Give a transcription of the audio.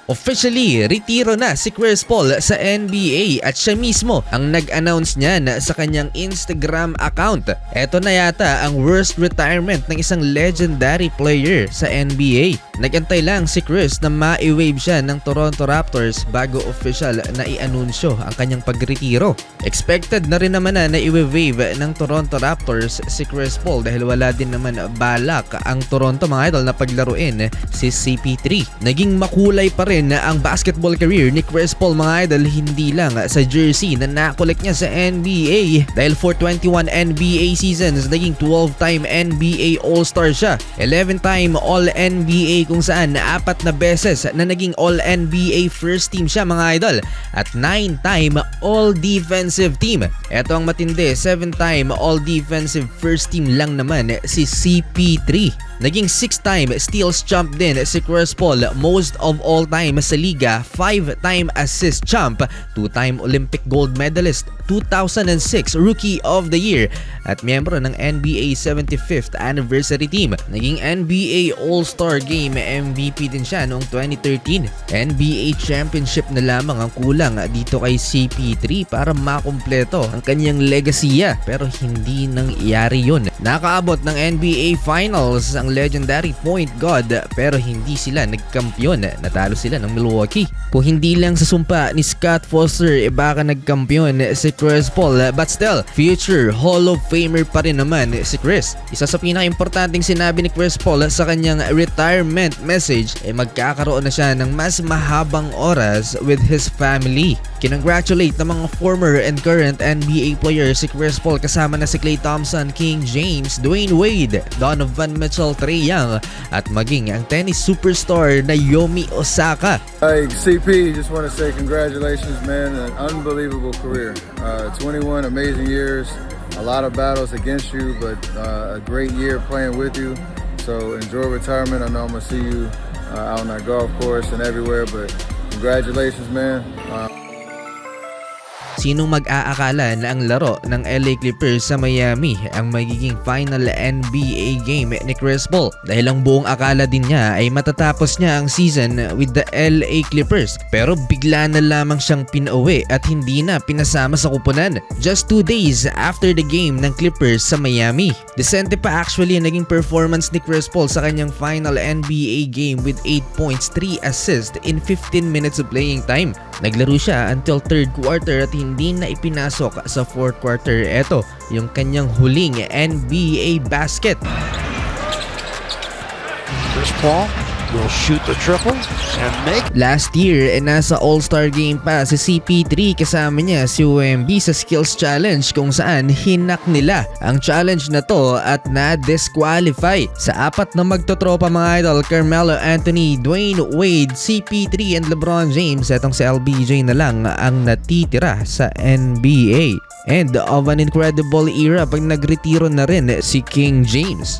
Officially, retiro na si Chris Paul sa NBA at siya mismo ang nag-announce niyan sa kanyang Instagram account. Ito na yata ang worst retirement ng isang legendary player sa NBA. Nagantay lang si Chris na ma-waive siya ng Toronto Raptors bago official na i-anunsyo ang kanyang pagretiro. Expected na rin naman na i-waive ng Toronto Raptors si Chris Paul dahil wala din naman balak ang Toronto mga idol na paglaruin si CP3. Naging makulay pa rin ang basketball career ni Chris Paul mga idol, hindi lang sa jersey na nakolek niya sa NBA dahil for 21 NBA seasons naging 12-time NBA All-Star siya, 11-time All-NBA kung saan 4 na beses na naging All-NBA first team siya mga idol at 9-time All-Defensive Team. Ito ang matindi, 7-time All-Defensive first team lang naman si CP3. Naging 6-time steals champ din si Chris Paul, most of all time sa liga, 5-time assist champ, 2-time Olympic gold medalist, 2006 Rookie of the Year at miyembro ng NBA 75th anniversary team. Naging NBA All-Star Game MVP din siya noong 2013. NBA Championship na lamang ang kulang dito kay CP3 para makumpleto ang kanyang legasiya pero hindi nangyari yun. Nakaabot ng NBA Finals ang legendary point guard pero hindi sila nagkampiyon. Natalo sila ng Milwaukee. Kung hindi lang sa sumpa ni Scott Foster baka nagkampiyon si Chris Paul, but still future Hall of Famer pa rin naman si Chris. Isa sa pinaka-importanting sinabi ni Chris Paul sa kanyang retirement message ay magkakaroon na siya ng mas mahabang oras with his family. Kinongratulate ng mga former and current NBA players si Chris Paul kasama na si Klay Thompson, King James, Dwayne Wade, Donovan Mitchell, Trae Young at maging ang tennis superstar Naomi Osaka. Hey CP, just want to say congratulations man, an unbelievable career. 21 amazing years, a lot of battles against you, but a great year playing with you. So enjoy retirement. I know I'm gonna see you out on that golf course and everywhere, but congratulations man. Sinong mag-aakala na ang laro ng LA Clippers sa Miami ang magiging final NBA game ni Chris Paul dahil ang buong akala din niya ay matatapos niya ang season with the LA Clippers pero bigla na lamang siyang pinauwi at hindi na pinasama sa kupunan just 2 days after the game ng Clippers sa Miami. Decente pa actually ang naging performance ni Chris Paul sa kanyang final NBA game with 8 points, 3 assists in 15 minutes of playing time. Naglaro siya until 3rd quarter at hindi na ipinasok sa 4th quarter. Ito yung kanyang huling NBA basket. Chris Paul will shoot the triple and make. Last year, nasa All-Star Game pa si CP3 kasama niya si UMB sa Skills Challenge kung saan hinak nila ang challenge na to at na-disqualify. Sa 4 na magtotropa mga idol, Carmelo Anthony, Dwayne Wade, CP3 and LeBron James, etong si LBJ na lang ang natitira sa NBA. End of an incredible era pag nagretiro na rin si King James.